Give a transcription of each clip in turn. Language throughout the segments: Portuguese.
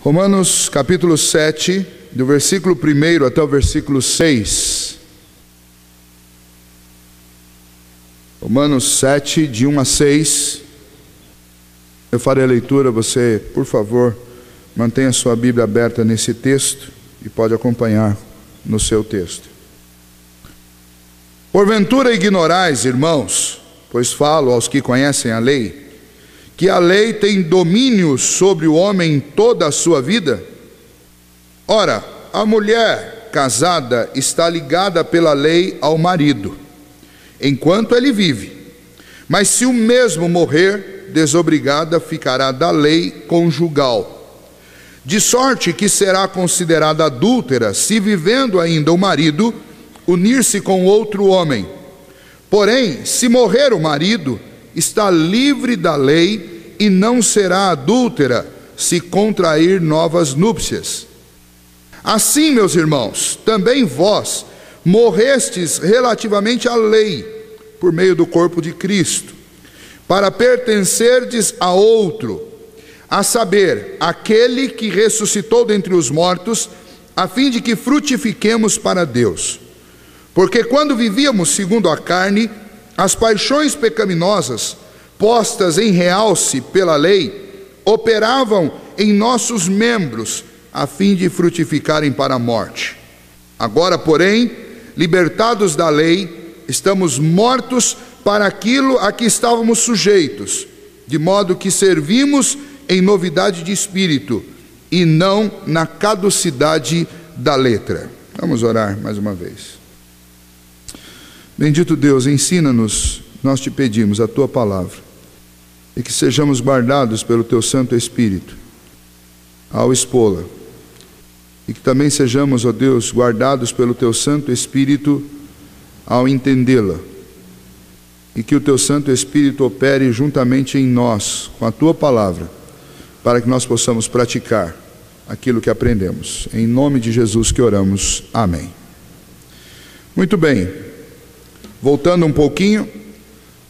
Romanos capítulo 7, do versículo 1 até o versículo 6. Romanos 7, de 1 a 6. Eu farei a leitura, você, por favor, mantenha sua Bíblia aberta nesse texto e pode acompanhar no seu texto. Porventura ignorais, irmãos, pois falo aos que conhecem a lei, que a lei tem domínio sobre o homem toda a sua vida? Ora, a mulher casada está ligada pela lei ao marido, enquanto ele vive. Mas se o mesmo morrer, desobrigada ficará da lei conjugal. De sorte que será considerada adúltera, se vivendo ainda o marido, unir-se com outro homem. Porém, se morrer o marido, está livre da lei e não será adúltera se contrair novas núpcias. Assim, meus irmãos, também vós morrestes relativamente à lei, por meio do corpo de Cristo, para pertencerdes a outro, a saber, aquele que ressuscitou dentre os mortos, a fim de que frutifiquemos para Deus. Porque quando vivíamos segundo a carne, as paixões pecaminosas, postas em realce pela lei, operavam em nossos membros, a fim de frutificarem para a morte. Agora, porém, libertados da lei, estamos mortos para aquilo a que estávamos sujeitos, de modo que servimos em novidade de espírito, e não na caducidade da letra. Vamos orar mais uma vez. Bendito Deus, ensina-nos, nós te pedimos, a tua palavra, e que sejamos guardados pelo teu Santo Espírito ao expô-la, e que também sejamos, ó Deus, guardados pelo teu Santo Espírito ao entendê-la, e que o teu Santo Espírito opere juntamente em nós, com a tua palavra, para que nós possamos praticar aquilo que aprendemos. Em nome de Jesus que oramos. Amém. Muito bem. Voltando um pouquinho,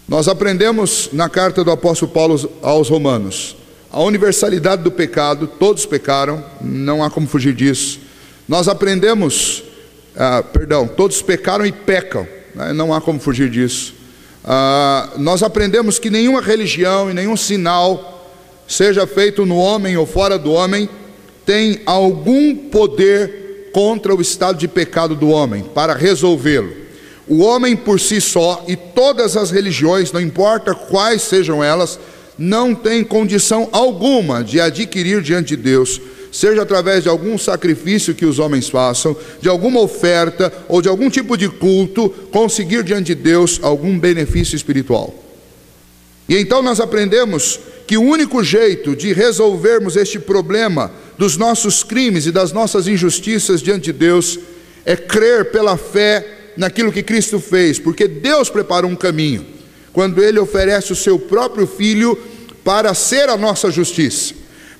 nós aprendemos na carta do apóstolo Paulo aos Romanos, a universalidade do pecado, todos pecaram, não há como fugir disso. Nós aprendemos, todos pecaram e pecam, né? Não há como fugir disso. Nós aprendemos que nenhuma religião e nenhum sinal, seja feito no homem ou fora do homem, tem algum poder contra o estado de pecado do homem, para resolvê-lo. O homem por si só, e todas as religiões, não importa quais sejam elas, não tem condição alguma de adquirir diante de Deus, seja através de algum sacrifício que os homens façam, de alguma oferta ou de algum tipo de culto, conseguir diante de Deus algum benefício espiritual. E então nós aprendemos que o único jeito de resolvermos este problema dos nossos crimes e das nossas injustiças diante de Deus é crer pela fé naquilo que Cristo fez, porque Deus preparou um caminho, quando Ele oferece o seu próprio Filho para ser a nossa justiça,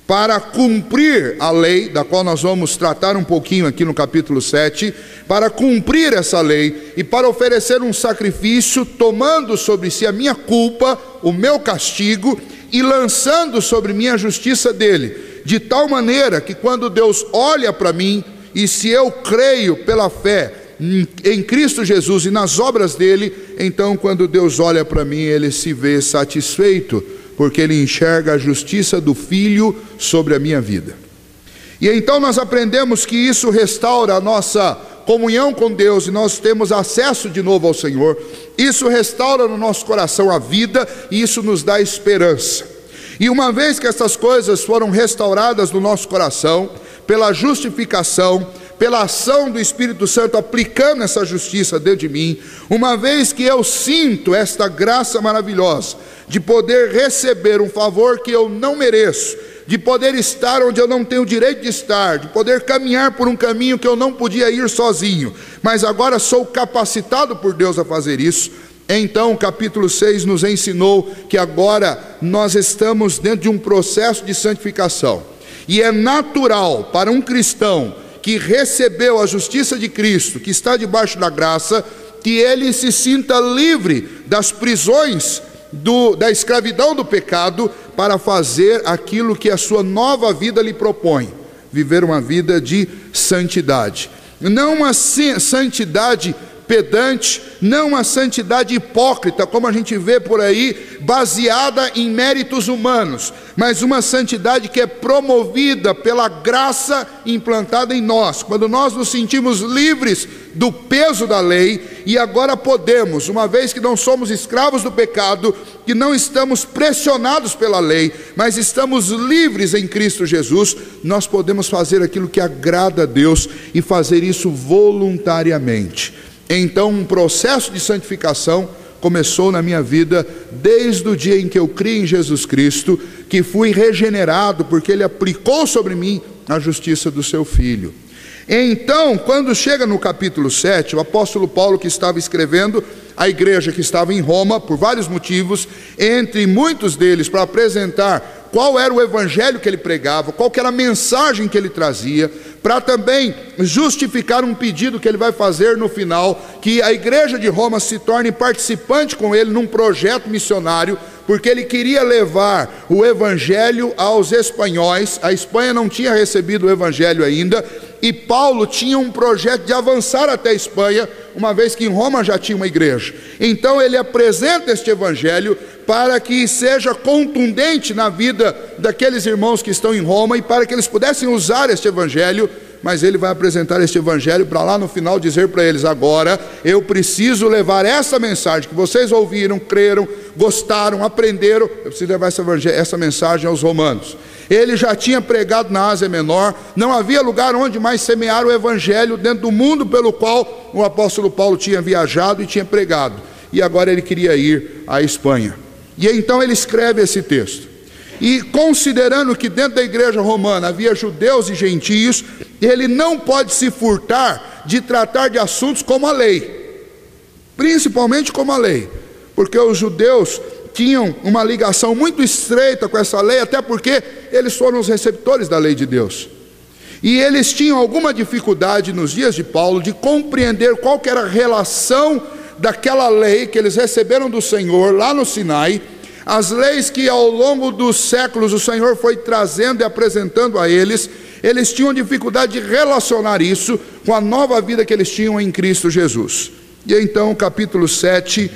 para cumprir a lei, da qual nós vamos tratar um pouquinho aqui no capítulo 7, para cumprir essa lei e para oferecer um sacrifício, tomando sobre si a minha culpa, o meu castigo, e lançando sobre mim a justiça dele, de tal maneira que quando Deus olha para mim, e se eu creio pela fé em Cristo Jesus e nas obras dele, então quando Deus olha para mim, ele se vê satisfeito, porque ele enxerga a justiça do Filho sobre a minha vida. E então nós aprendemos que isso restaura a nossa comunhão com Deus, e nós temos acesso de novo ao Senhor. Isso restaura no nosso coração a vida, e isso nos dá esperança. E uma vez que essas coisas foram restauradas no nosso coração, pela justificação, pela ação do Espírito Santo aplicando essa justiça dentro de mim, uma vez que eu sinto esta graça maravilhosa de poder receber um favor que eu não mereço, de poder estar onde eu não tenho direito de estar, de poder caminhar por um caminho que eu não podia ir sozinho, mas agora sou capacitado por Deus a fazer isso. Então o capítulo 6 nos ensinou que agora nós estamos dentro de um processo de santificação, e é natural para um cristão que recebeu a justiça de Cristo, que está debaixo da graça, que ele se sinta livre das prisões da escravidão do pecado, para fazer aquilo que a sua nova vida lhe propõe, viver uma vida de santidade. Não uma santidade pedante, não uma santidade hipócrita, como a gente vê por aí, baseada em méritos humanos, mas uma santidade que é promovida pela graça implantada em nós, quando nós nos sentimos livres do peso da lei e agora podemos, uma vez que não somos escravos do pecado, que não estamos pressionados pela lei, mas estamos livres em Cristo Jesus, nós podemos fazer aquilo que agrada a Deus e fazer isso voluntariamente. Então, um processo de santificação começou na minha vida desde o dia em que eu criei em Jesus Cristo, que fui regenerado porque Ele aplicou sobre mim a justiça do seu Filho. Então, quando chega no capítulo 7, o apóstolo Paulo, que estava escrevendo à igreja que estava em Roma, por vários motivos, entre muitos deles para apresentar qual era o evangelho que ele pregava, qual que era a mensagem que ele trazia, para também justificar um pedido que ele vai fazer no final, que a igreja de Roma se torne participante com ele num projeto missionário, porque ele queria levar o evangelho aos espanhóis. A Espanha não tinha recebido o evangelho ainda, e Paulo tinha um projeto de avançar até a Espanha, uma vez que em Roma já tinha uma igreja. Então ele apresenta este evangelho para que seja contundente na vida daqueles irmãos que estão em Roma e para que eles pudessem usar este evangelho, mas ele vai apresentar este evangelho para lá no final dizer para eles: agora eu preciso levar essa mensagem que vocês ouviram, creram, gostaram, aprenderam, eu preciso levar essa mensagem aos romanos. Ele já tinha pregado na Ásia Menor, não havia lugar onde mais semear o evangelho dentro do mundo pelo qual o apóstolo Paulo tinha viajado e tinha pregado, e agora ele queria ir à Espanha. E então ele escreve esse texto, e considerando que dentro da igreja romana havia judeus e gentios, ele não pode se furtar de tratar de assuntos como a lei, principalmente como a lei, porque os judeus tinham uma ligação muito estreita com essa lei, até porque eles foram os receptores da lei de Deus, e eles tinham alguma dificuldade nos dias de Paulo de compreender qual que era a relação daquela lei que eles receberam do Senhor lá no Sinai, as leis que ao longo dos séculos o Senhor foi trazendo e apresentando a eles. Eles tinham dificuldade de relacionar isso com a nova vida que eles tinham em Cristo Jesus. E então, capítulo 7,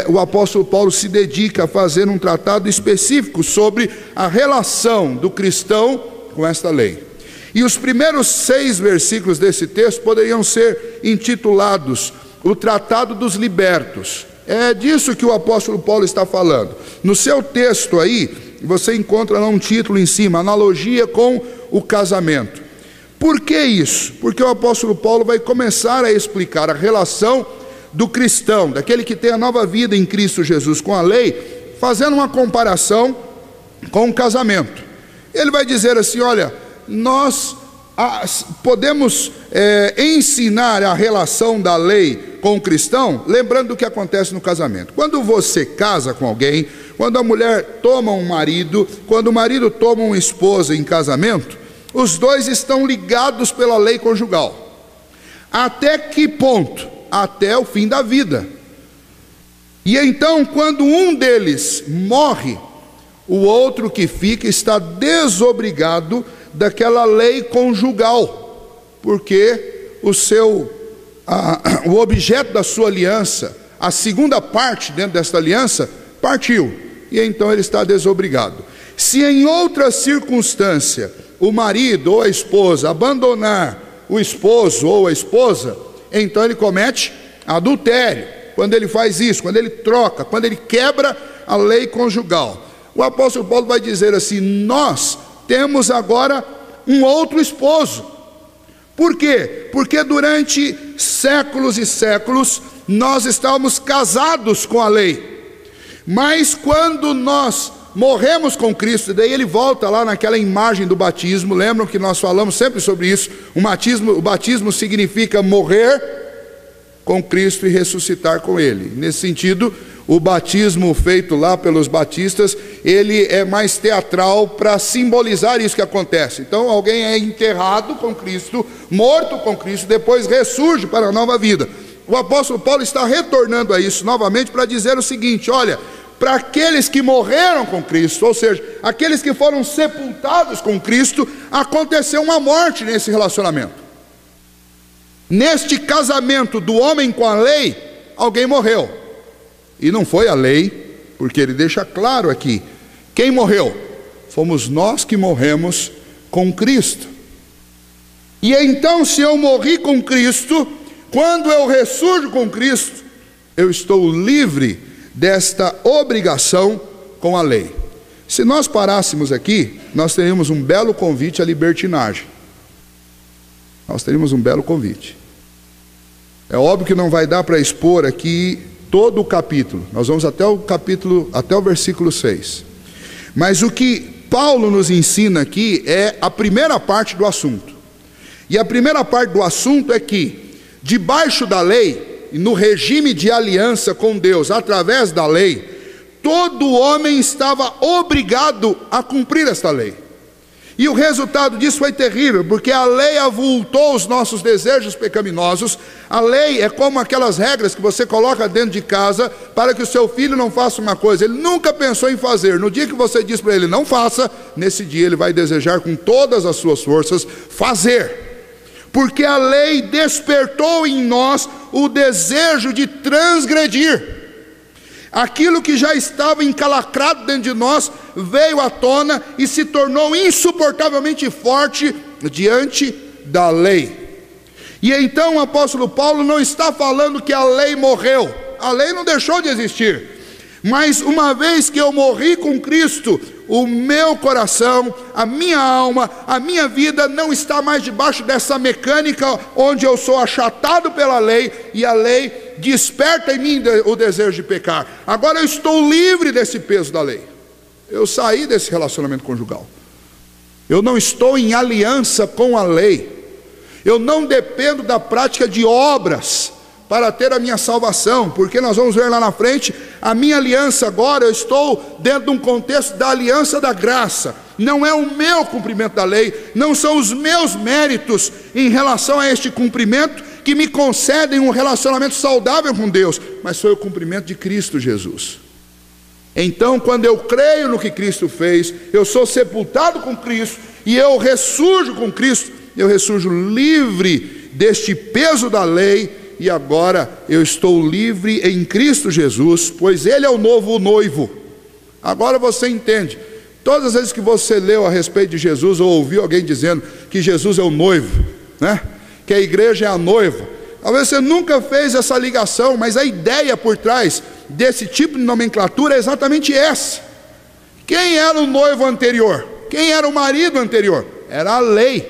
o apóstolo Paulo se dedica a fazer um tratado específico sobre a relação do cristão com esta lei. E os primeiros 6 versículos desse texto poderiam ser intitulados o Tratado dos Libertos. É disso que o apóstolo Paulo está falando. No seu texto aí, você encontra lá um título em cima: analogia com o casamento. Por que isso? Porque o apóstolo Paulo vai começar a explicar a relação do cristão, daquele que tem a nova vida em Cristo Jesus com a lei, fazendo uma comparação com o casamento. Ele vai dizer assim: olha, nós podemos ensinar a relação da lei com o cristão, lembrando do que acontece no casamento. Quando você casa com alguém, quando a mulher toma um marido, quando o marido toma uma esposa em casamento, os dois estão ligados pela lei conjugal. Até que ponto? Até o fim da vida. E então, quando um deles morre, o outro que fica está desobrigado daquela lei conjugal, porque o objeto da sua aliança, a segunda parte dentro desta aliança, partiu, e então ele está desobrigado. Se em outra circunstância o marido ou a esposa abandonar o esposo ou a esposa, então ele comete adultério. Quando ele faz isso, quando ele troca, quando ele quebra a lei conjugal. O apóstolo Paulo vai dizer assim: nós temos agora um outro esposo. Por quê? Porque durante séculos e séculos nós estávamos casados com a lei, mas quando nós morremos com Cristo, daí ele volta lá naquela imagem do batismo. Lembram que nós falamos sempre sobre isso? O batismo significa morrer com Cristo e ressuscitar com Ele. Nesse sentido, o batismo feito lá pelos batistas, ele é mais teatral para simbolizar isso que acontece. Então alguém é enterrado com Cristo, morto com Cristo, depois ressurge para a nova vida. O apóstolo Paulo está retornando a isso novamente para dizer o seguinte: olha, para aqueles que morreram com Cristo, ou seja, aqueles que foram sepultados com Cristo, aconteceu uma morte nesse relacionamento. Neste casamento do homem com a lei, alguém morreu. E não foi a lei, porque ele deixa claro aqui, quem morreu? Fomos nós que morremos com Cristo. E então, se eu morri com Cristo, quando eu ressurjo com Cristo, eu estou livre desta obrigação com a lei. Se nós parássemos aqui, nós teríamos um belo convite à libertinagem. Nós teríamos um belo convite. É óbvio que não vai dar para expor aqui todo o capítulo. Nós vamos até o versículo 6. Mas o que Paulo nos ensina aqui é a primeira parte do assunto. E a primeira parte do assunto é que, debaixo da lei, no regime de aliança com Deus, através da lei, todo homem estava obrigado a cumprir esta lei. E o resultado disso foi terrível, porque a lei avultou os nossos desejos pecaminosos. A lei é como aquelas regras que você coloca dentro de casa para que o seu filho não faça uma coisa. Ele nunca pensou em fazer. No dia que você diz para ele não faça, nesse dia ele vai desejar com todas as suas forças fazer. Porque a lei despertou em nós o desejo de transgredir. Aquilo que já estava encalacrado dentro de nós veio à tona e se tornou insuportavelmente forte diante da lei. E então o apóstolo Paulo não está falando que a lei morreu. A lei não deixou de existir. Mas uma vez que eu morri com Cristo, o meu coração, a minha alma, a minha vida não está mais debaixo dessa mecânica onde eu sou achatado pela lei e a lei desperta em mim o desejo de pecar. Agora eu estou livre desse peso da lei. Eu saí desse relacionamento conjugal. Eu não estou em aliança com a lei. Eu não dependo da prática de obras para ter a minha salvação, porque nós vamos ver lá na frente, a minha aliança agora, eu estou dentro de um contexto da aliança da graça. Não é o meu cumprimento da lei, não são os meus méritos em relação a este cumprimento que me concedem um relacionamento saudável com Deus, mas foi o cumprimento de Cristo Jesus. Então, quando eu creio no que Cristo fez, eu sou sepultado com Cristo e eu ressurjo com Cristo, eu ressurjo livre deste peso da lei. E agora eu estou livre em Cristo Jesus, pois Ele é o novo noivo. Agora você entende. Todas as vezes que você leu a respeito de Jesus, ou ouviu alguém dizendo que Jesus é o noivo, né? Que a igreja é a noiva, talvez você nunca fez essa ligação, mas a ideia por trás desse tipo de nomenclatura é exatamente essa. Quem era o noivo anterior? Quem era o marido anterior? Era a lei.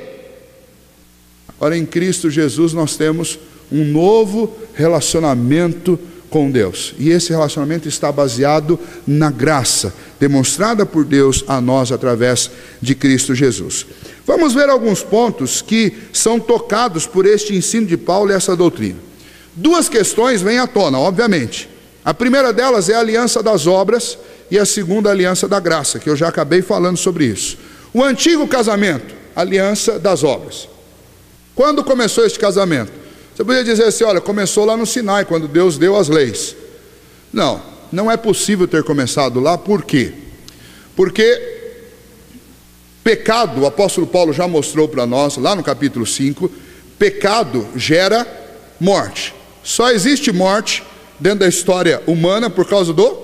Agora em Cristo Jesus nós temos um novo relacionamento com Deus, e esse relacionamento está baseado na graça demonstrada por Deus a nós através de Cristo Jesus. Vamos ver alguns pontos que são tocados por este ensino de Paulo e essa doutrina. Duas questões vêm à tona, obviamente. A primeira delas é a aliança das obras e a segunda a aliança da graça, que eu já acabei falando sobre isso. O antigo casamento, aliança das obras. Quando começou este casamento? Você podia dizer assim, olha, começou lá no Sinai, quando Deus deu as leis. Não, não é possível ter começado lá, por quê? Porque pecado, o apóstolo Paulo já mostrou para nós, lá no capítulo 5, pecado gera morte. Só existe morte dentro da história humana por causa do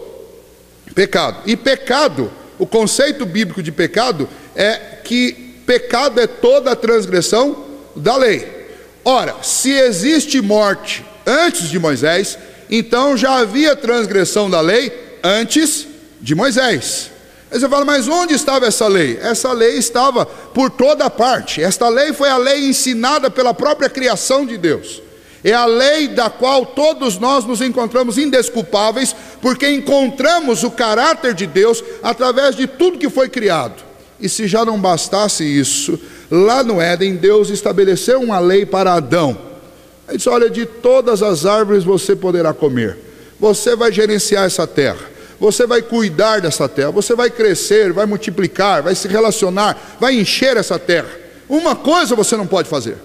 pecado. E pecado, o conceito bíblico de pecado é que pecado é toda a transgressão da lei. Ora, se existe morte antes de Moisés, então já havia transgressão da lei antes de Moisés. Aí você fala, mas onde estava essa lei? Essa lei estava por toda parte. Esta lei foi a lei ensinada pela própria criação de Deus. É a lei da qual todos nós nos encontramos indesculpáveis, porque encontramos o caráter de Deus através de tudo que foi criado. E se já não bastasse isso, lá no Éden, Deus estabeleceu uma lei para Adão. Ele disse, olha, de todas as árvores você poderá comer. Você vai gerenciar essa terra. Você vai cuidar dessa terra. Você vai crescer, vai multiplicar, vai se relacionar, vai encher essa terra. Uma coisa você não pode fazer.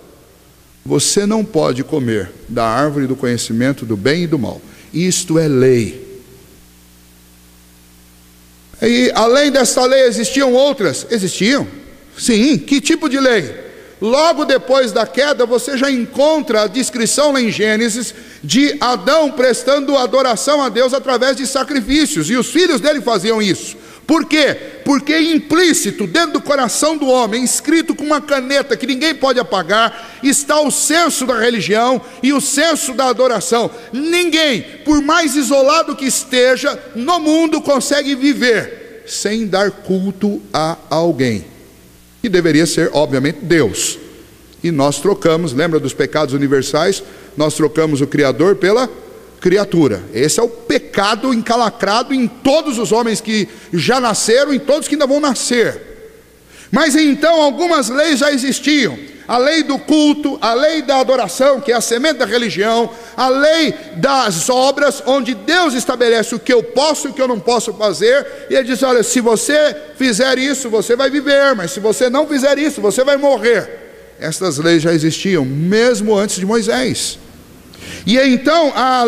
Você não pode comer da árvore do conhecimento do bem e do mal. Isto é lei. E além desta lei existiam outras? Existiam. Sim, que tipo de lei? Logo depois da queda, você já encontra a descrição lá em Gênesis de Adão prestando adoração a Deus através de sacrifícios, e os filhos dele faziam isso. Por quê? Porque implícito dentro do coração do homem, escrito com uma caneta que ninguém pode apagar, está o senso da religião e o senso da adoração. Ninguém, por mais isolado que esteja no mundo, consegue viver sem dar culto a alguém, que deveria ser, obviamente, Deus. E nós trocamos, lembra dos pecados universais? Nós trocamos o Criador pela criatura. Esse é o pecado encalacrado em todos os homens que já nasceram, em todos que ainda vão nascer. Mas então algumas leis já existiam. A lei do culto, a lei da adoração, que é a semente da religião, a lei das obras, onde Deus estabelece o que eu posso e o que eu não posso fazer, e Ele diz: olha, se você fizer isso, você vai viver, mas se você não fizer isso, você vai morrer. Estas leis já existiam, mesmo antes de Moisés. E então a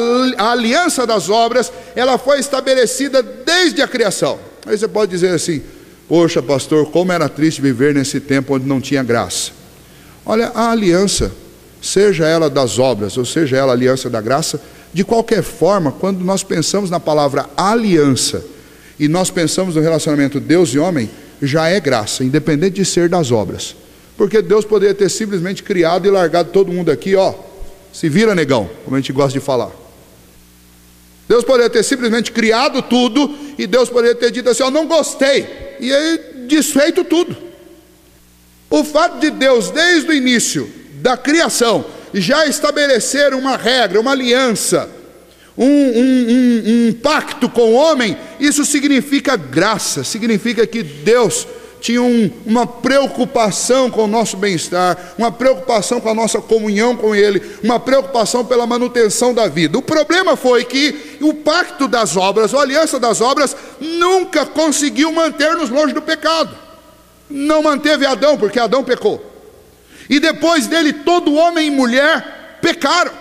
aliança das obras, ela foi estabelecida desde a criação. Aí você pode dizer assim: poxa pastor, como era triste viver nesse tempo onde não tinha graça. Olha, a aliança, seja ela das obras, ou seja ela a aliança da graça, de qualquer forma, quando nós pensamos na palavra aliança, e nós pensamos no relacionamento Deus e homem, já é graça, independente de ser das obras. Porque Deus poderia ter simplesmente criado e largado todo mundo aqui, ó, se vira negão, como a gente gosta de falar. Deus poderia ter simplesmente criado tudo, e Deus poderia ter dito assim: ó, não gostei, e aí desfeito tudo. O fato de Deus, desde o início da criação, já estabelecer uma regra, uma aliança, um pacto com o homem, isso significa graça, significa que Deus tinha uma preocupação com o nosso bem-estar, uma preocupação com a nossa comunhão com Ele, uma preocupação pela manutenção da vida. O problema foi que o pacto das obras, a aliança das obras, nunca conseguiu manter-nos longe do pecado. Não manteve Adão, porque Adão pecou. E depois dele, todo homem e mulher pecaram.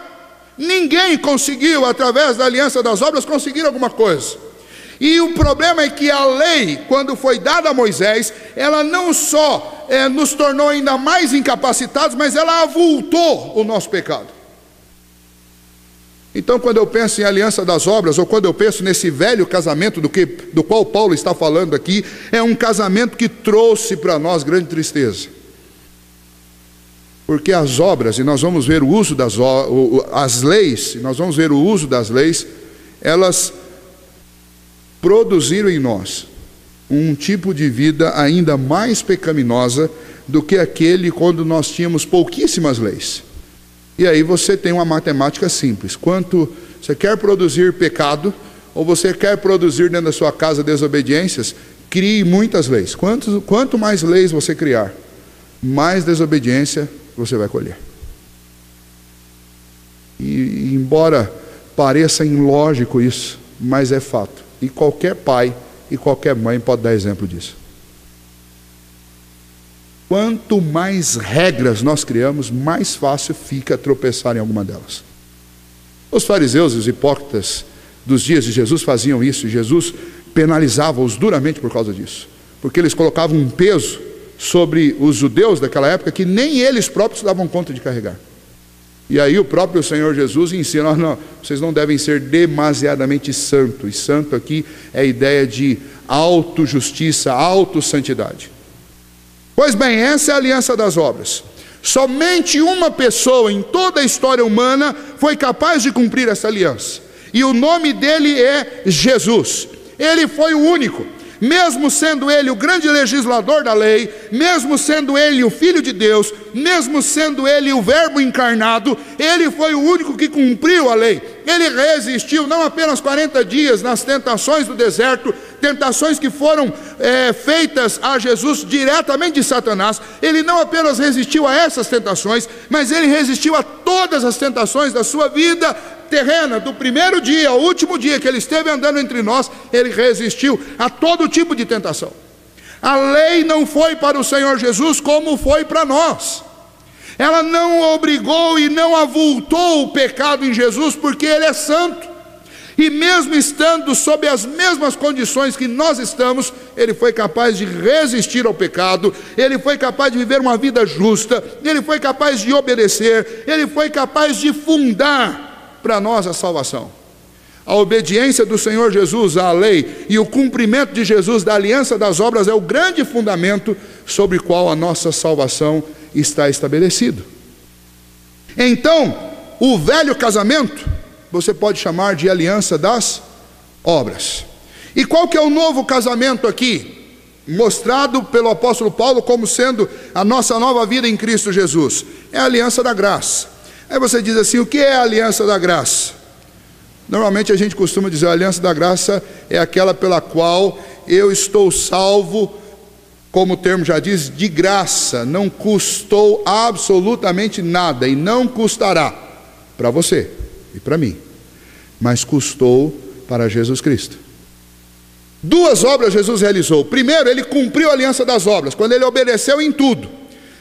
Ninguém conseguiu, através da aliança das obras, conseguir alguma coisa. E o problema é que a lei, quando foi dada a Moisés, ela não só nos tornou ainda mais incapacitados, mas ela avultou o nosso pecado. Então, quando eu penso em aliança das obras, ou quando eu penso nesse velho casamento do qual Paulo está falando aqui, é um casamento que trouxe para nós grande tristeza. Porque as obras, e nós vamos ver o uso as leis, e nós vamos ver o uso das leis, elas produziram em nós um tipo de vida ainda mais pecaminosa do que aquele quando nós tínhamos pouquíssimas leis. E aí você tem uma matemática simples: quanto você quer produzir pecado, ou você quer produzir dentro da sua casa desobediências, crie muitas leis. Quanto mais leis você criar, mais desobediência você vai colher. E embora pareça ilógico isso, mas é fato. E qualquer pai e qualquer mãe pode dar exemplo disso. Quanto mais regras nós criamos, mais fácil fica tropeçar em alguma delas. Os fariseus e os hipócritas dos dias de Jesus faziam isso, e Jesus penalizava-os duramente por causa disso, porque eles colocavam um peso sobre os judeus daquela época que nem eles próprios davam conta de carregar. E aí o próprio Senhor Jesus ensina: não, vocês não devem ser demasiadamente santos. E santo aqui é a ideia de autojustiça, autossantidade. Pois bem, essa é a aliança das obras. Somente uma pessoa em toda a história humana foi capaz de cumprir essa aliança, e o nome dele é Jesus. Ele foi o único. Mesmo sendo ele o grande legislador da lei, mesmo sendo ele o Filho de Deus, mesmo sendo ele o Verbo encarnado, ele foi o único que cumpriu a lei. Ele resistiu não apenas 40 dias nas tentações do deserto, tentações que foram feitas a Jesus diretamente de Satanás. Ele não apenas resistiu a essas tentações, mas ele resistiu a todas as tentações da sua vida terrena, do primeiro dia ao último dia que ele esteve andando entre nós. Ele resistiu a todo tipo de tentação. A lei não foi para o Senhor Jesus como foi para nós. Ela não obrigou e não avultou o pecado em Jesus, porque Ele é santo. E mesmo estando sob as mesmas condições que nós estamos, ele foi capaz de resistir ao pecado, ele foi capaz de viver uma vida justa, ele foi capaz de obedecer, ele foi capaz de fundar para nós a salvação. A obediência do Senhor Jesus à lei e o cumprimento de Jesus da aliança das obras é o grande fundamento sobre o qual a nossa salvação está estabelecido. Então, o velho casamento você pode chamar de aliança das obras. E qual que é o novo casamento aqui? Mostrado pelo apóstolo Paulo como sendo a nossa nova vida em Cristo Jesus. É a aliança da graça. Aí você diz assim, o que é a aliança da graça? Normalmente a gente costuma dizer, a aliança da graça é aquela pela qual eu estou salvo, como o termo já diz, de graça. Não custou absolutamente nada e não custará para você e para mim, mas custou para Jesus Cristo. Duas obras Jesus realizou. Primeiro, ele cumpriu a aliança das obras, quando ele obedeceu em tudo.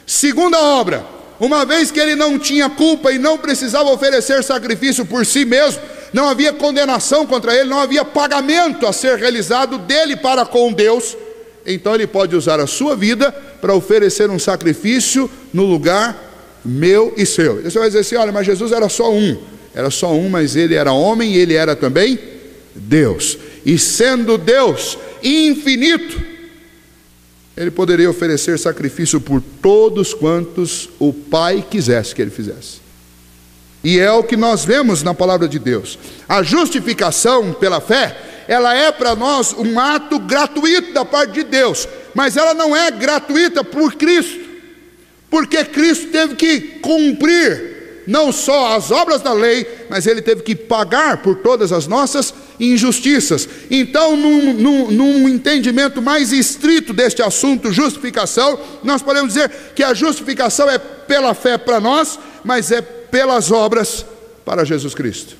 Segunda obra, uma vez que ele não tinha culpa e não precisava oferecer sacrifício por si mesmo, não havia condenação contra ele, não havia pagamento a ser realizado dele para com Deus, então ele pode usar a sua vida para oferecer um sacrifício no lugar meu e seu. Você vai dizer assim, olha, mas Jesus era só um, mas ele era homem e ele era também Deus. E sendo Deus infinito, ele poderia oferecer sacrifício por todos quantos o Pai quisesse que ele fizesse. E é o que nós vemos na palavra de Deus. A justificação pela fé, ela é para nós um ato gratuito da parte de Deus, mas ela não é gratuita por Cristo, porque Cristo teve que cumprir não só as obras da lei, mas ele teve que pagar por todas as nossas injustiças. Então, num entendimento mais estrito deste assunto, justificação, nós podemos dizer que a justificação é pela fé para nós, mas é pelas obras para Jesus Cristo,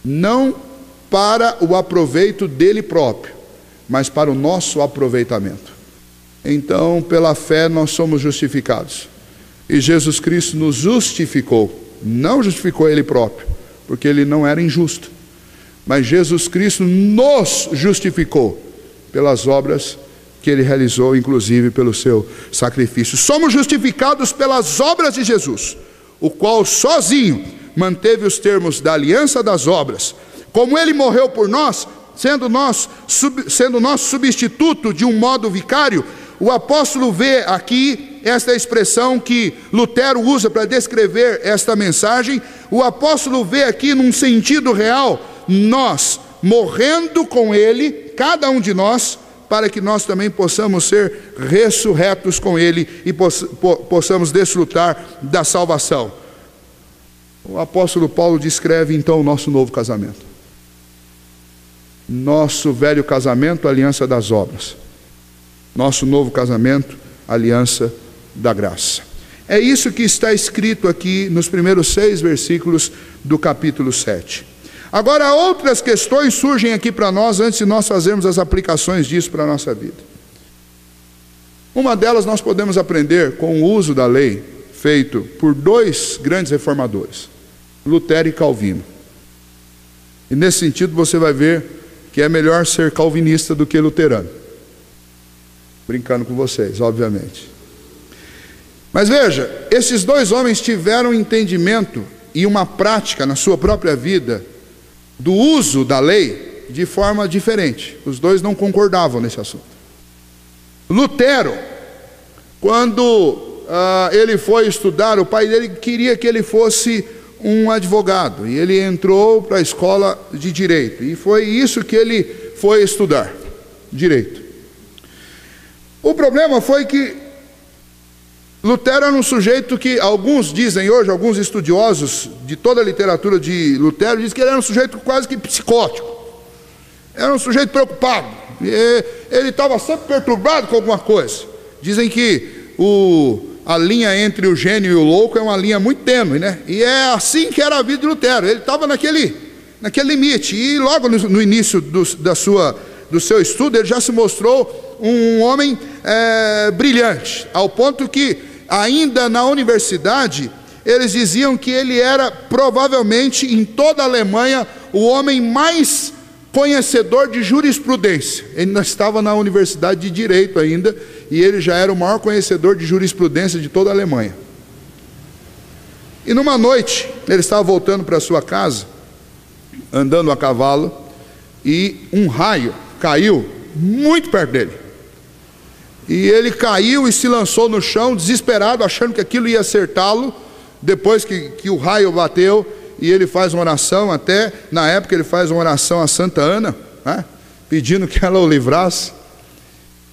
não para o aproveito dele próprio, mas para o nosso aproveitamento. Então, pela fé nós somos justificados, e Jesus Cristo nos justificou, não justificou ele próprio, porque ele não era injusto, mas Jesus Cristo nos justificou pelas obras que ele realizou, inclusive pelo seu sacrifício. Somos justificados pelas obras de Jesus, o qual sozinho manteve os termos da aliança das obras. Como ele morreu por nós, sendo nosso substituto de um modo vicário, o apóstolo vê aqui esta expressão que Lutero usa para descrever esta mensagem. O apóstolo vê aqui num sentido real, nós morrendo com ele, cada um de nós, para que nós também possamos ser ressurretos com ele e possamos desfrutar da salvação. O apóstolo Paulo descreve então o nosso novo casamento. Nosso velho casamento, aliança das obras. Nosso novo casamento, aliança da graça. É isso que está escrito aqui nos primeiros 6 versículos do capítulo 7. Agora, outras questões surgem aqui para nós antes de nós fazermos as aplicações disso para a nossa vida. Uma delas nós podemos aprender com o uso da lei feito por 2 grandes reformadores, Lutero e Calvino. E nesse sentido você vai ver que é melhor ser calvinista do que luterano. Brincando com vocês, obviamente. Mas veja, esses 2 homens tiveram entendimento e uma prática na sua própria vida do uso da lei de forma diferente. Os 2 não concordavam nesse assunto. Lutero, quando ele foi estudar, o pai dele queria que ele fosse um advogado, e ele entrou para a escola de direito, e foi isso que ele foi estudar, direito. O problema foi que Lutero era um sujeito que, alguns dizem hoje, alguns estudiosos de toda a literatura de Lutero, dizem que ele era um sujeito quase que psicótico, era um sujeito preocupado, ele estava sempre perturbado com alguma coisa. Dizem que a linha entre o gênio e o louco é uma linha muito tênue, né? E é assim que era a vida de Lutero, ele estava naquele limite, e logo no início do seu estudo, ele já se mostrou um homem brilhante, ao ponto que, ainda na universidade, eles diziam que ele era provavelmente, em toda a Alemanha, o homem mais conhecedor de jurisprudência. Ele não estava na Universidade de Direito ainda, e ele já era o maior conhecedor de jurisprudência de toda a Alemanha. E numa noite, ele estava voltando para sua casa, andando a cavalo, e um raio caiu muito perto dele. E ele caiu e se lançou no chão, desesperado, achando que aquilo ia acertá-lo. Depois que o raio bateu, e ele faz uma oração, até na época ele faz uma oração a Santa Ana, né, pedindo que ela o livrasse.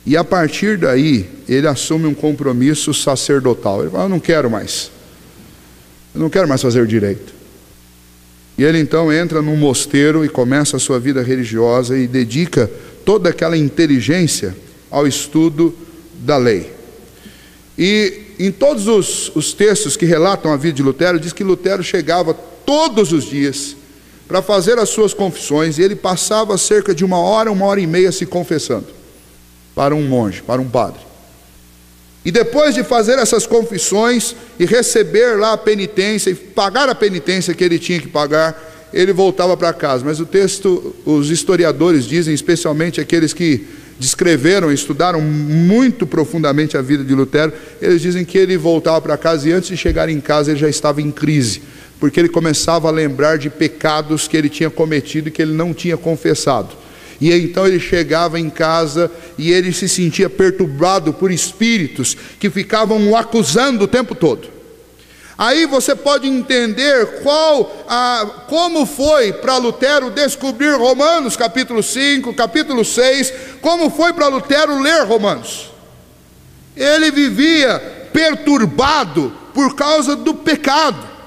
E a partir daí, ele assume um compromisso sacerdotal. Ele fala: eu não quero mais fazer direito. E ele então entra num mosteiro e começa a sua vida religiosa e dedica toda aquela inteligência ao estudo da lei. E em todos os textos que relatam a vida de Lutero, diz que Lutero chegava todos os dias para fazer as suas confissões, e ele passava cerca de 1 hora e meia se confessando para um monge, para um padre. E depois de fazer essas confissões e receber lá a penitência e pagar a penitência que ele tinha que pagar, ele voltava para casa. Mas o texto, os historiadores dizem, especialmente aqueles que descreveram, estudaram muito profundamente a vida de Lutero, eles dizem que ele voltava para casa e antes de chegar em casa ele já estava em crise, porque ele começava a lembrar de pecados que ele tinha cometido e que ele não tinha confessado. E então ele chegava em casa e ele se sentia perturbado por espíritos que ficavam o acusando o tempo todo. Aí você pode entender como foi para Lutero descobrir Romanos capítulo 5, capítulo 6, como foi para Lutero ler Romanos. Ele vivia perturbado por causa do pecado.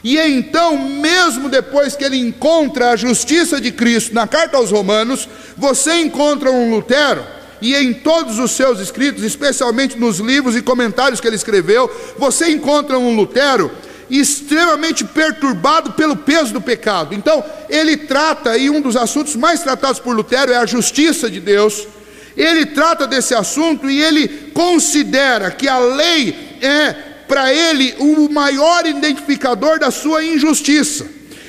E então, mesmo depois que ele encontra a justiça de Cristo na carta aos Romanos, você encontra um Lutero, e em todos os seus escritos, especialmente nos livros e comentários que ele escreveu, você encontra um Lutero extremamente perturbado pelo peso do pecado. Então ele trata, e um dos assuntos mais tratados por Lutero é a justiça de Deus. Ele trata desse assunto e ele considera que a lei é para ele o maior identificador da sua injustiça.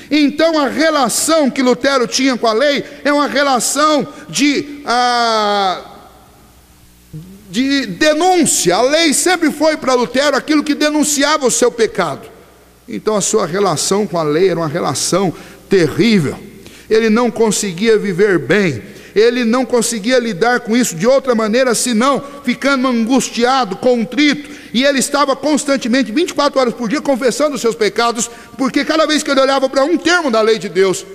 Então a relação que Lutero tinha com a lei é uma relação de denúncia. A lei sempre foi para Lutero aquilo que denunciava o seu pecado. Então a sua relação com a lei era uma relação terrível. Ele não conseguia viver bem, ele não conseguia lidar com isso de outra maneira senão ficando angustiado, contrito, e ele estava constantemente, 24 horas por dia, confessando os seus pecados, porque cada vez que ele olhava para um termo da lei de Deus,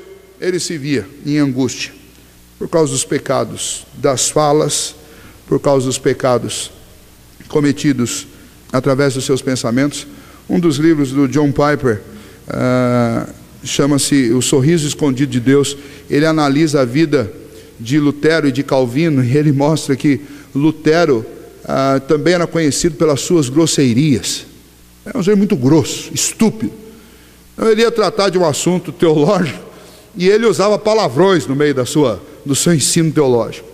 ele se via em angústia, por causa dos pecados, das falas, por causa dos pecados cometidos através dos seus pensamentos. Um dos livros do John Piper chama-se O Sorriso Escondido de Deus. Ele analisa a vida de Lutero e de Calvino, e ele mostra que Lutero também era conhecido pelas suas grosseirias. Era um ser muito grosso, estúpido. Então ele ia tratar de um assunto teológico e ele usava palavrões no meio do seu ensino teológico.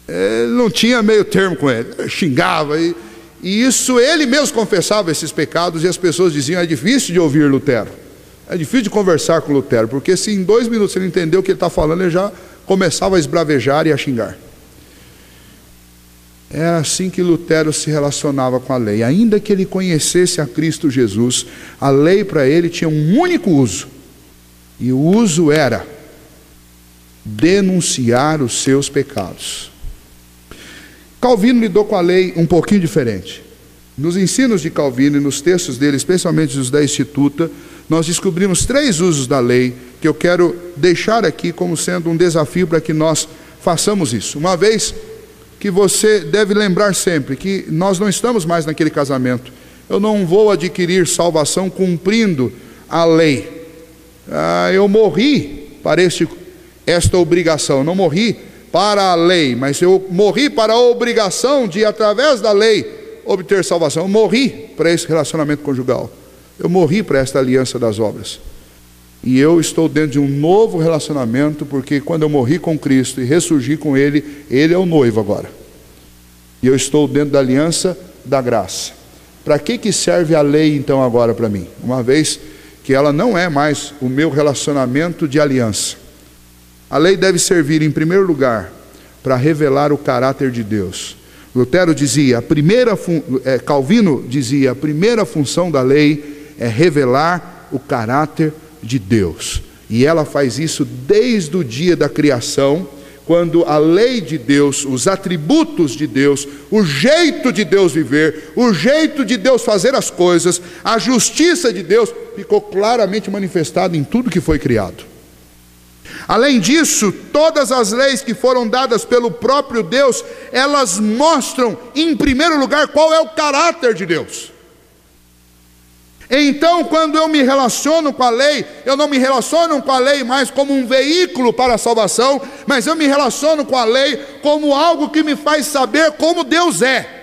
Ele não tinha meio termo com ele, xingava, e isso ele mesmo confessava esses pecados, e as pessoas diziam: é difícil de ouvir Lutero, é difícil de conversar com Lutero, porque se em 2 minutos ele entendeu o que ele está falando, ele já começava a esbravejar e a xingar. Era assim que Lutero se relacionava com a lei. Ainda que ele conhecesse a Cristo Jesus, a lei para ele tinha um único uso, e o uso era denunciar os seus pecados. Calvino lidou com a lei um pouquinho diferente. Nos ensinos de Calvino e nos textos dele, especialmente os da Instituta, nós descobrimos 3 usos da lei que eu quero deixar aqui como sendo um desafio para que nós façamos isso. Uma vez que você deve lembrar sempre que nós não estamos mais naquele casamento. Eu não vou adquirir salvação cumprindo a lei. Eu morri para esta obrigação, não morri para a lei, mas eu morri para a obrigação de, através da lei, obter salvação. Eu morri para esse relacionamento conjugal, eu morri para esta aliança das obras, e eu estou dentro de um novo relacionamento, porque quando eu morri com Cristo e ressurgi com Ele, Ele é o noivo agora, e eu estou dentro da aliança da graça. Para que serve a lei então agora para mim? Uma vez porque ela não é mais o meu relacionamento de aliança. A lei deve servir, em primeiro lugar, para revelar o caráter de Deus. Lutero dizia, Calvino dizia, a primeira função da lei é revelar o caráter de Deus. E ela faz isso desde o dia da criação, quando a lei de Deus, os atributos de Deus, o jeito de Deus viver, o jeito de Deus fazer as coisas, a justiça de Deus, ficou claramente manifestado em tudo que foi criado. Além disso, todas as leis que foram dadas pelo próprio Deus, elas mostram, em primeiro lugar, qual é o caráter de Deus. Então, quando eu me relaciono com a lei, eu não me relaciono com a lei mais como um veículo para a salvação, mas eu me relaciono com a lei como algo que me faz saber como Deus é.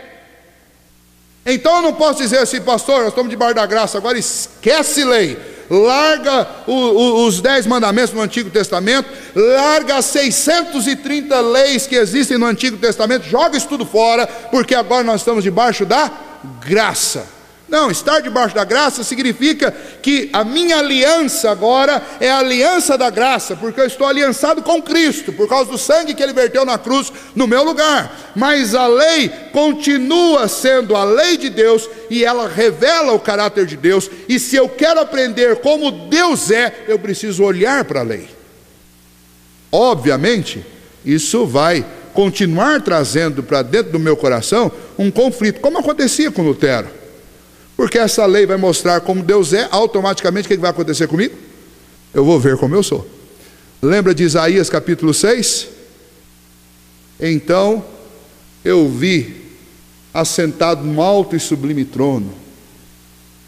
Então eu não posso dizer assim, pastor, nós estamos debaixo da graça, agora esquece lei, larga os 10 mandamentos no Antigo Testamento, larga as 630 leis que existem no Antigo Testamento, joga isso tudo fora, porque agora nós estamos debaixo da graça. Não, estar debaixo da graça significa que a minha aliança agora é a aliança da graça, porque eu estou aliançado com Cristo, por causa do sangue que Ele verteu na cruz no meu lugar. Mas a lei continua sendo a lei de Deus, e ela revela o caráter de Deus, e se eu quero aprender como Deus é, eu preciso olhar para a lei. Obviamente, isso vai continuar trazendo para dentro do meu coração um conflito, como acontecia com Lutero. Porque essa lei vai mostrar como Deus é, automaticamente o que vai acontecer comigo? Eu vou ver como eu sou. Lembra de Isaías capítulo 6? Então eu vi assentado num alto e sublime trono.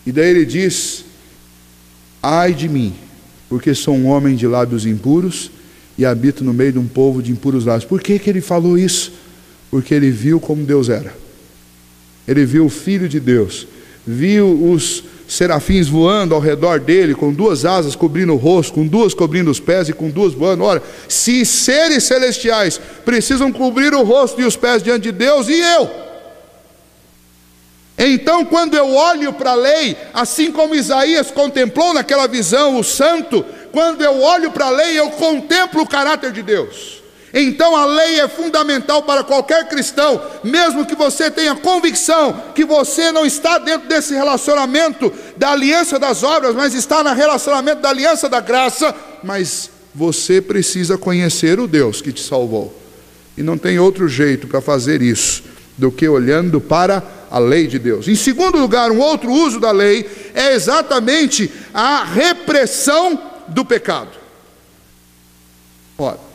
E daí ele diz, ai de mim, porque sou um homem de lábios impuros e habito no meio de um povo de impuros lábios. Por que ele falou isso? Porque ele viu como Deus era. Ele viu o Filho de Deus, viu os serafins voando ao redor dele, com 2 asas cobrindo o rosto, com 2 cobrindo os pés e com 2 voando. Ora, se seres celestiais precisam cobrir o rosto e os pés diante de Deus, e eu? Então, quando eu olho para a lei, assim como Isaías contemplou naquela visão o santo, quando eu olho para a lei, eu contemplo o caráter de Deus. Então a lei é fundamental para qualquer cristão, mesmo que você tenha convicção que você não está dentro desse relacionamento da aliança das obras, mas está no relacionamento da aliança da graça, mas você precisa conhecer o Deus que te salvou. E não tem outro jeito para fazer isso do que olhando para a lei de Deus. Em segundo lugar, um outro uso da lei é exatamente a repressão do pecado. Ora,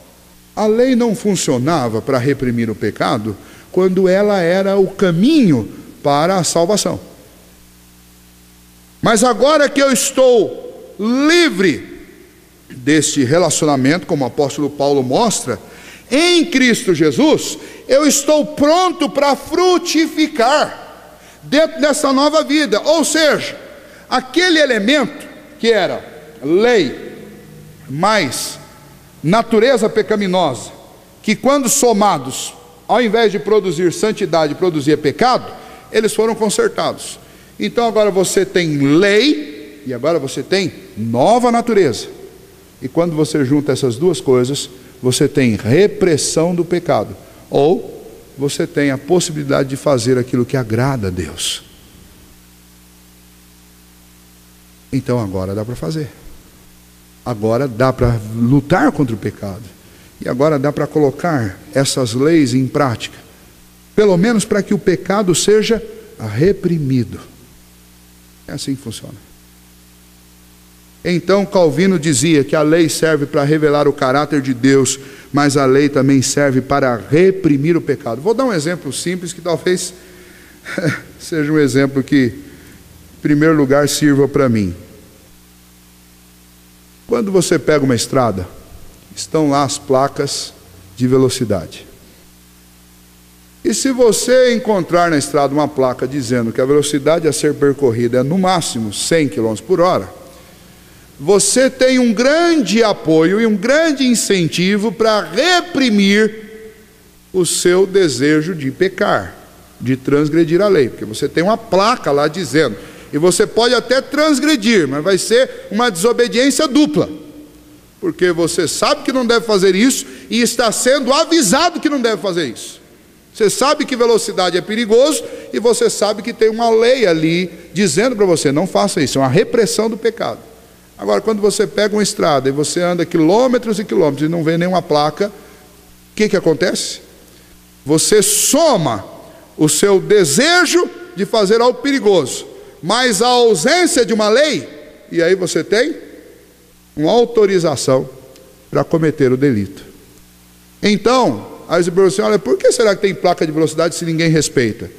a lei não funcionava para reprimir o pecado quando ela era o caminho para a salvação. Mas agora que eu estou livre deste relacionamento, como o apóstolo Paulo mostra, em Cristo Jesus, eu estou pronto para frutificar dentro dessa nova vida. Ou seja, aquele elemento que era lei mais natureza pecaminosa, que quando somados, ao invés de produzir santidade, produzia pecado, eles foram consertados. Então agora você tem lei, e agora você tem nova natureza. E quando você junta essas duas coisas, você tem repressão do pecado, ou você tem a possibilidade de fazer aquilo que agrada a Deus. Então agora dá para fazer. Agora dá para lutar contra o pecado. E agora dá para colocar essas leis em prática. Pelo menos para que o pecado seja reprimido. É assim que funciona. Então Calvino dizia que a lei serve para revelar o caráter de Deus, mas a lei também serve para reprimir o pecado. Vou dar um exemplo simples que talvez seja um exemplo que, em primeiro lugar, sirva para mim. Quando você pega uma estrada, estão lá as placas de velocidade. E se você encontrar na estrada uma placa dizendo que a velocidade a ser percorrida é no máximo 100 km por hora, você tem um grande apoio e um grande incentivo para reprimir o seu desejo de pecar, de transgredir a lei, porque você tem uma placa lá dizendo E você pode até transgredir, mas vai ser uma desobediência dupla. Porque você sabe que não deve fazer isso e está sendo avisado que não deve fazer isso. Você sabe que velocidade é perigoso e você sabe que tem uma lei ali dizendo para você, não faça isso, é uma repressão do pecado. Agora, quando você pega uma estrada e você anda quilômetros e quilômetros e não vê nenhuma placa, o que acontece? Você soma o seu desejo de fazer algo perigoso, mas a ausência de uma lei, e aí você tem uma autorização para cometer o delito. Então, aí você pergunta assim, olha, por que será que tem placa de velocidade se ninguém respeita?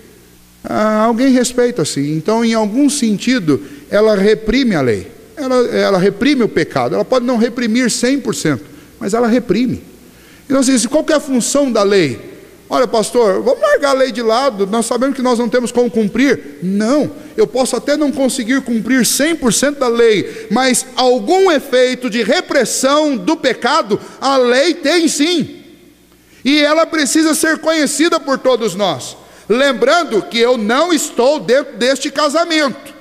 Alguém respeita sim. Então, em algum sentido, ela reprime a lei. Ela reprime o pecado. Ela pode não reprimir 100%, mas ela reprime. Então, assim, qual que é a função da lei? Olha, pastor, vamos largar a lei de lado, nós sabemos que nós não temos como cumprir. Não, eu posso até não conseguir cumprir 100% da lei, mas algum efeito de repressão do pecado, a lei tem sim. E ela precisa ser conhecida por todos nós. Lembrando que eu não estou dentro deste casamento,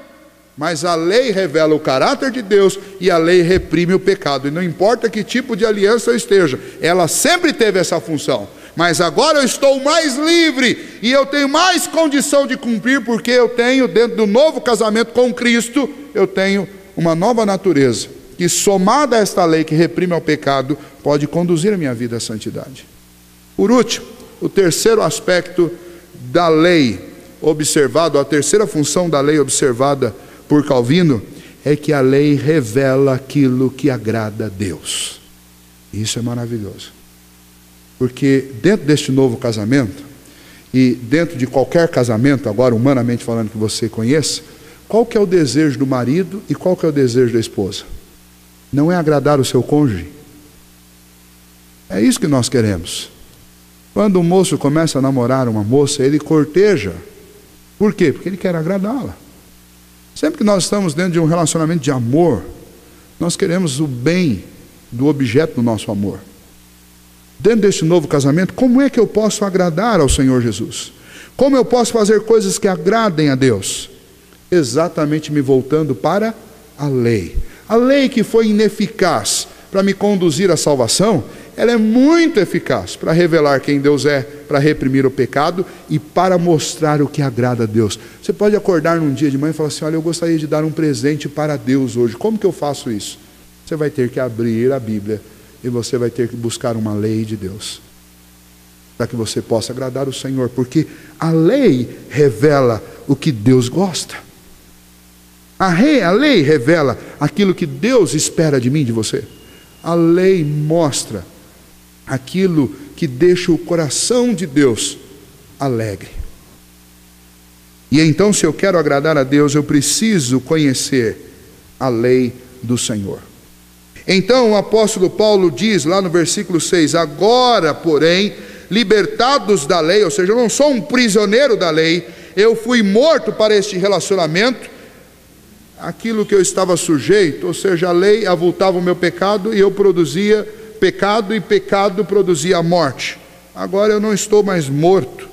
mas a lei revela o caráter de Deus e a lei reprime o pecado. E não importa que tipo de aliança eu esteja, ela sempre teve essa função. Mas agora eu estou mais livre e eu tenho mais condição de cumprir, porque eu tenho, dentro do novo casamento com Cristo, eu tenho uma nova natureza, que somada a esta lei que reprime ao pecado, pode conduzir a minha vida à santidade. Por último, o terceiro aspecto da lei observado, a terceira função da lei observada por Calvino, é que a lei revela aquilo que agrada a Deus. Isso é maravilhoso. Porque dentro deste novo casamento, e dentro de qualquer casamento, agora humanamente falando que você conheça, qual que é o desejo do marido e qual que é o desejo da esposa? Não é agradar o seu cônjuge? É isso que nós queremos. Quando um moço começa a namorar uma moça, ele corteja. Por quê? Porque ele quer agradá-la. Sempre que nós estamos dentro de um relacionamento de amor, nós queremos o bem do objeto do nosso amor. Dentro deste novo casamento, como é que eu posso agradar ao Senhor Jesus? Como eu posso fazer coisas que agradem a Deus? Exatamente me voltando para a lei. A lei que foi ineficaz para me conduzir à salvação, ela é muito eficaz para revelar quem Deus é, para reprimir o pecado e para mostrar o que agrada a Deus. Você pode acordar num dia de manhã e falar assim, olha, eu gostaria de dar um presente para Deus hoje. Como que eu faço isso? Você vai ter que abrir a Bíblia e você vai ter que buscar uma lei de Deus, para que você possa agradar o Senhor, porque a lei revela o que Deus gosta. A lei revela aquilo que Deus espera de mim, de você. A lei mostra aquilo que deixa o coração de Deus alegre. E então, se eu quero agradar a Deus, eu preciso conhecer a lei do Senhor. Então o apóstolo Paulo diz lá no versículo 6, agora porém, libertados da lei, ou seja, eu não sou um prisioneiro da lei, eu fui morto para este relacionamento, aquilo que eu estava sujeito, ou seja, a lei avultava o meu pecado e eu produzia pecado e pecado produzia a morte. Agora eu não estou mais morto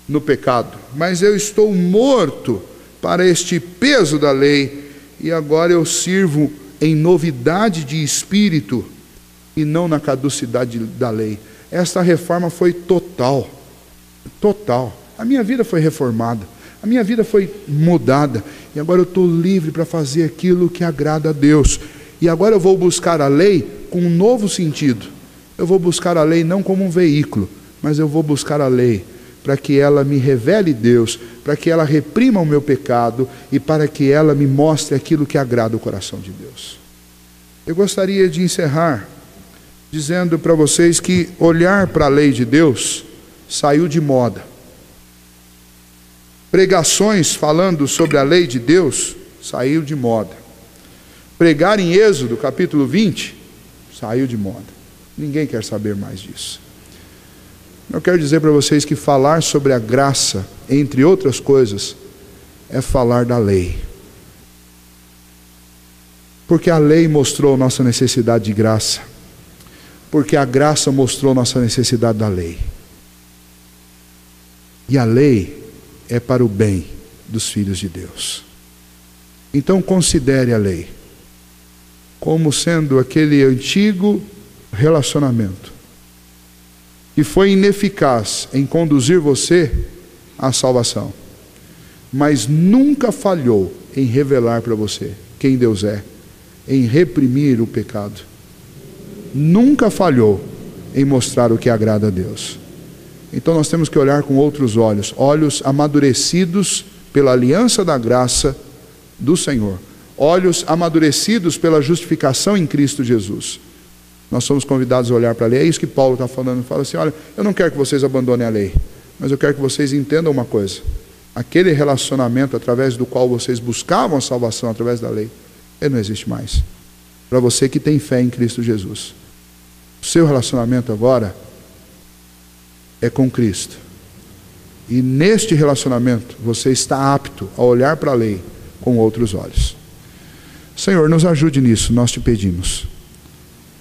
no pecado, mas eu estou morto para este peso da lei e agora eu sirvo em novidade de espírito e não na caducidade da lei. Esta reforma foi total. A minha vida foi reformada, a minha vida foi mudada, e agora eu estou livre para fazer aquilo que agrada a Deus. E agora eu vou buscar a lei com um novo sentido. Eu vou buscar a lei não como um veículo, mas eu vou buscar a lei para que ela me revele Deus, para que ela reprima o meu pecado e para que ela me mostre aquilo que agrada o coração de Deus. Eu gostaria de encerrar dizendo para vocês que olhar para a lei de Deus saiu de moda. Pregações falando sobre a lei de Deus saiu de moda. Pregar em Êxodo capítulo 20 saiu de moda. Ninguém quer saber mais disso. Eu quero dizer para vocês que falar sobre a graça, entre outras coisas, é falar da lei. Porque a lei mostrou nossa necessidade de graça. Porque a graça mostrou nossa necessidade da lei. E a lei é para o bem dos filhos de Deus. Então considere a lei como sendo aquele antigo relacionamento que foi ineficaz em conduzir você à salvação, mas nunca falhou em revelar para você quem Deus é, em reprimir o pecado. Nunca falhou em mostrar o que agrada a Deus. Então nós temos que olhar com outros olhos, olhos amadurecidos pela aliança da graça do Senhor, olhos amadurecidos pela justificação em Cristo Jesus. Nós somos convidados a olhar para a lei. É isso que Paulo está falando. Ele fala assim: olha, eu não quero que vocês abandonem a lei, mas eu quero que vocês entendam uma coisa: aquele relacionamento através do qual vocês buscavam a salvação através da lei, ele não existe mais. Para você que tem fé em Cristo Jesus, o seu relacionamento agora é com Cristo. E neste relacionamento você está apto a olhar para a lei com outros olhos. Senhor, nos ajude nisso, nós te pedimos.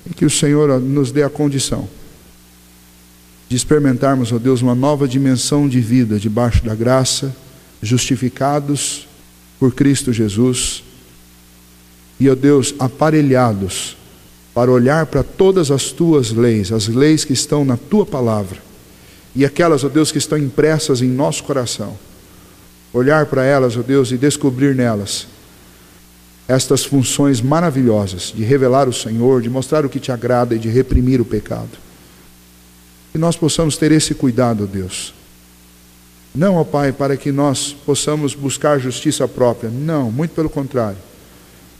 E que o Senhor nos dê a condição de experimentarmos, ó Deus, uma nova dimensão de vida debaixo da graça, justificados por Cristo Jesus. E, ó Deus, aparelhados para olhar para todas as tuas leis, as leis que estão na tua palavra, e aquelas, ó Deus, que estão impressas em nosso coração. Olhar para elas, ó Deus, e descobrir nelas estas funções maravilhosas de revelar o Senhor, de mostrar o que te agrada e de reprimir o pecado. Que nós possamos ter esse cuidado, ó Deus. Não, ó Pai, para que nós possamos buscar justiça própria. Não, muito pelo contrário.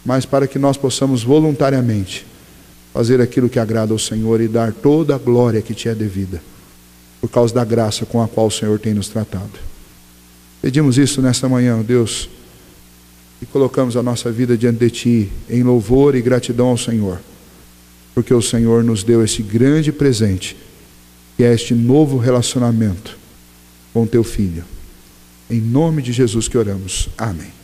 Mas para que nós possamos voluntariamente fazer aquilo que agrada ao Senhor e dar toda a glória que te é devida, por causa da graça com a qual o Senhor tem nos tratado. Pedimos isso nesta manhã, ó Deus, e colocamos a nossa vida diante de Ti, em louvor e gratidão ao Senhor, porque o Senhor nos deu esse grande presente, que é este novo relacionamento com Teu Filho. Em nome de Jesus que oramos. Amém.